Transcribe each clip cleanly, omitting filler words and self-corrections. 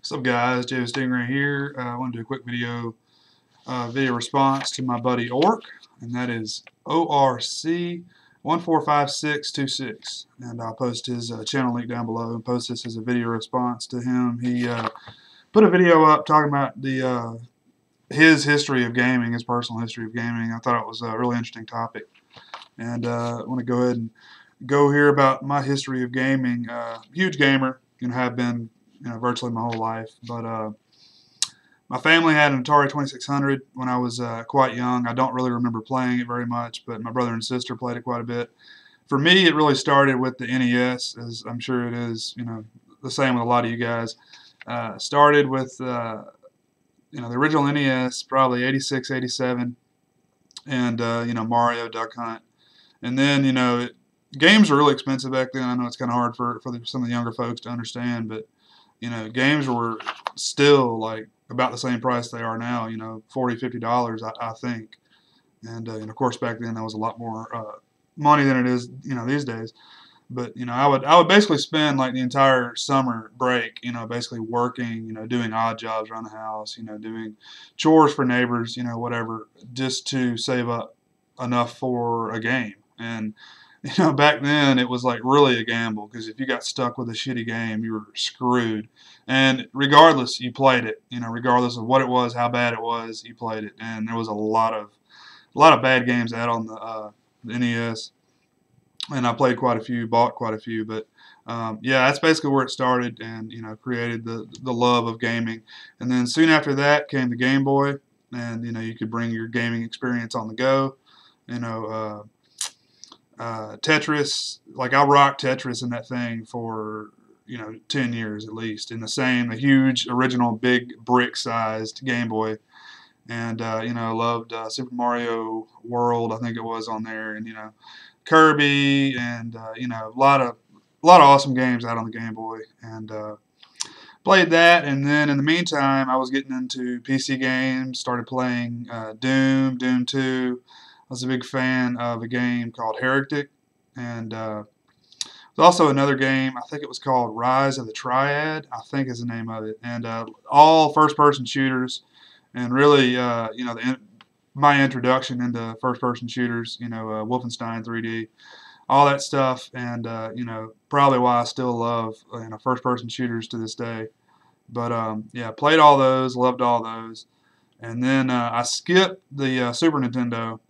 What's up, guys? Jaythestingray here. I want to do a quick video response to my buddy Orc, and that is ORC145626. And I'll post his channel link down below and post this as a video response to him. He put a video up talking about his history of gaming, his personal history of gaming. I thought it was a really interesting topic, and I want to go ahead and go here about my history of gaming. Huge gamer, have been virtually my whole life. But my family had an Atari 2600 when I was quite young. I don't really remember playing it very much, but my brother and sister played it quite a bit. For me, it really started with the NES, as I'm sure it is, the same with a lot of you guys. Started with, the original NES, probably 86, 87, and, Mario, Duck Hunt. And then, games were really expensive back then. I know it's kind of hard for some of the younger folks to understand, but games were still like about the same price they are now, $40, $50, I think. And of course, back then that was a lot more money than it is, these days. But I would basically spend like the entire summer break, basically working, doing odd jobs around the house, doing chores for neighbors, whatever, just to save up enough for a game. And back then it was like really a gamble, because if you got stuck with a shitty game, you were screwed. And regardless, you played it. Regardless of what it was, how bad it was, you played it. And there was a lot of bad games out on the NES. And I played quite a few, bought quite a few. But yeah, that's basically where it started, and created the love of gaming. And then soon after that came the Game Boy, and you could bring your gaming experience on the go. Tetris, like I rocked Tetris in that thing for 10 years at least, in the huge original big brick sized Game Boy. And loved Super Mario World, I think it was on there, and Kirby, and a lot of awesome games out on the Game Boy. And played that. And then in the meantime, I was getting into PC games, started playing Doom 2. I was a big fan of a game called Heretic, and there's also another game, I think it was called Rise of the Triad, I think is the name of it, and all first-person shooters. And really, my introduction into first-person shooters, Wolfenstein 3D, all that stuff, and probably why I still love first-person shooters to this day. But yeah, played all those, loved all those, and then I skipped the Super Nintendo.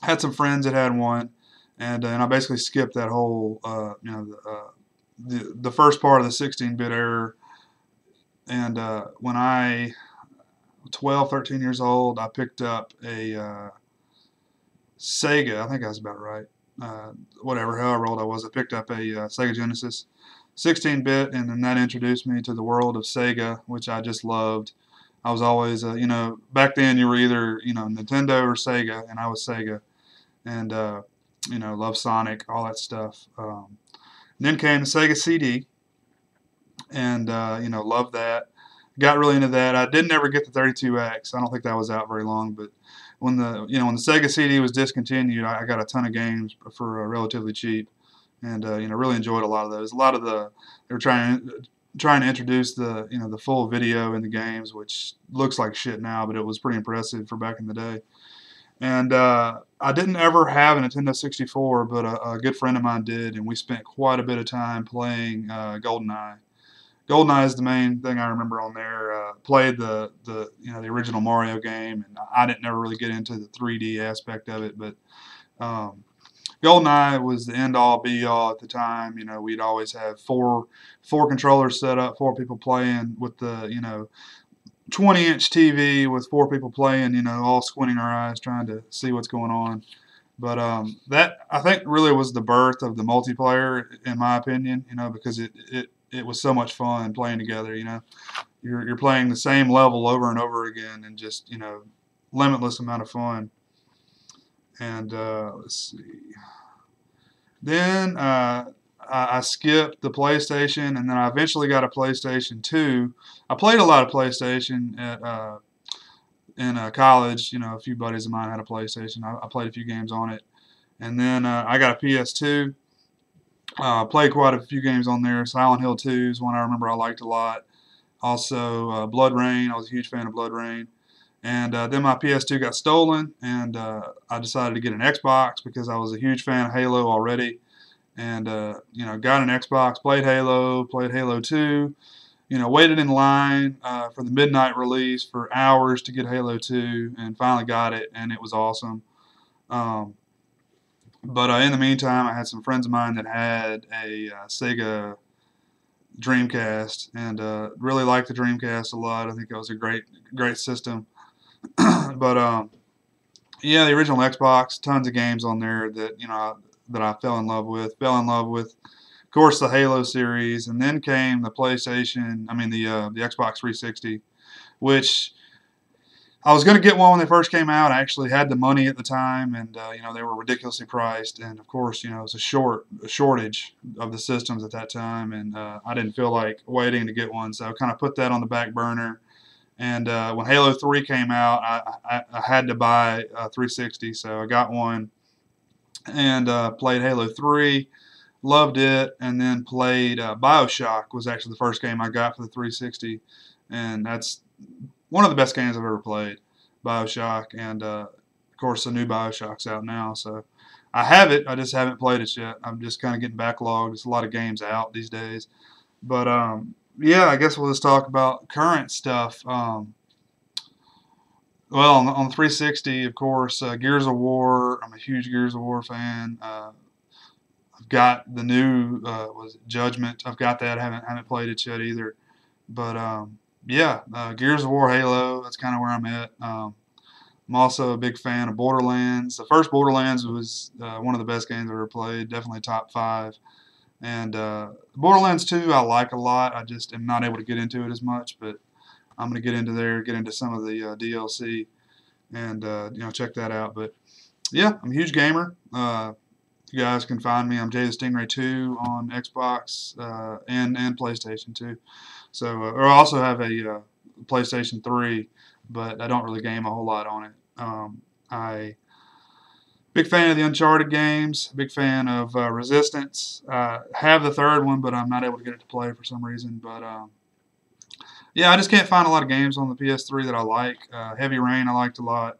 Had some friends that had one, and I basically skipped that whole, the first part of the 16-bit era. And when I was 12, 13 years old, I picked up a Sega. I think I was about right. However old I was, I picked up a Sega Genesis 16-bit, and then that introduced me to the world of Sega, which I just loved. I was always, back then you were either, Nintendo or Sega, and I was Sega. And, love Sonic, all that stuff. Then came the Sega CD, and, loved that. Got really into that. I didn't ever get the 32X. I don't think that was out very long, but when the Sega CD was discontinued, I got a ton of games for relatively cheap, and, really enjoyed a lot of those. They were trying to introduce the full video in the games, which looks like shit now, but it was pretty impressive for back in the day. And I didn't ever have a Nintendo 64, but a good friend of mine did, and we spent quite a bit of time playing GoldenEye. GoldenEye is the main thing I remember on there. Played the original Mario game, and I didn't ever really get into the 3D aspect of it, but GoldenEye was the end-all, be-all at the time. We'd always have four controllers set up, 4 people playing with the 20-inch TV with 4 people playing, all squinting our eyes trying to see what's going on. But that, I think, really was the birth of the multiplayer, in my opinion, because it was so much fun playing together. You're playing the same level over and over again, and just limitless amount of fun. And let's see. Then I skipped the PlayStation, and then I eventually got a PlayStation 2. I played a lot of PlayStation in college. A few buddies of mine had a PlayStation. I played a few games on it. And then I got a PS2. Played quite a few games on there. Silent Hill 2 is one I remember I liked a lot. Also, Blood Rain. I was a huge fan of Blood Rain. And then my PS2 got stolen, and I decided to get an Xbox because I was a huge fan of Halo already. And got an Xbox, played Halo 2. Waited in line for the midnight release for hours to get Halo 2, and finally got it, and it was awesome. Um, but in the meantime, I had some friends of mine that had a Sega Dreamcast, and really liked the Dreamcast a lot. I think it was a great system. But yeah, the original Xbox, tons of games on there that that I fell in love with. Fell in love with, of course, the Halo series, and then came the PlayStation. I mean the Xbox 360, which I was going to get one when they first came out. I actually had the money at the time, and they were ridiculously priced. And of course, it was a shortage of the systems at that time, and I didn't feel like waiting to get one, so I kind of put that on the back burner. And when Halo 3 came out, I had to buy a 360, so I got one and played Halo 3. Loved it, and then played BioShock. Was actually the first game I got for the 360, and that's one of the best games I've ever played, BioShock. And of course, the new BioShock's out now, so I have it. I just haven't played it yet. I'm just kind of getting backlogged. There's a lot of games out these days, but yeah, I guess we'll just talk about current stuff. Well, on 360, of course, Gears of War. I'm a huge Gears of War fan. I've got the new was it Judgment. I've got that. I haven't played it yet either. But yeah, Gears of War, Halo. That's kind of where I'm at. I'm also a big fan of Borderlands. The first Borderlands was one of the best games I've ever played. Definitely top 5. And Borderlands 2 I like a lot. I just am not able to get into it as much, but I'm going to get into some of the DLC, and check that out. But yeah, I'm a huge gamer. You guys can find me. I'm Jaythestingray 2 on Xbox and PlayStation 2. So, or I also have a PlayStation 3, but I don't really game a whole lot on it. I Big fan of the Uncharted games. Big fan of Resistance. Have the third one, but I'm not able to get it to play for some reason. But yeah, I just can't find a lot of games on the PS3 that I like. Heavy Rain I liked a lot.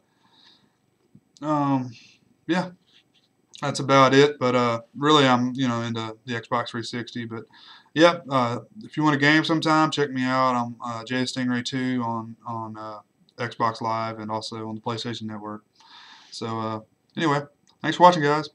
Yeah, that's about it. But really, I'm into the Xbox 360. But yep, if you want a game sometime, check me out. I'm Jaythestingray 2 on Xbox Live and also on the PlayStation Network. So anyway, thanks for watching, guys.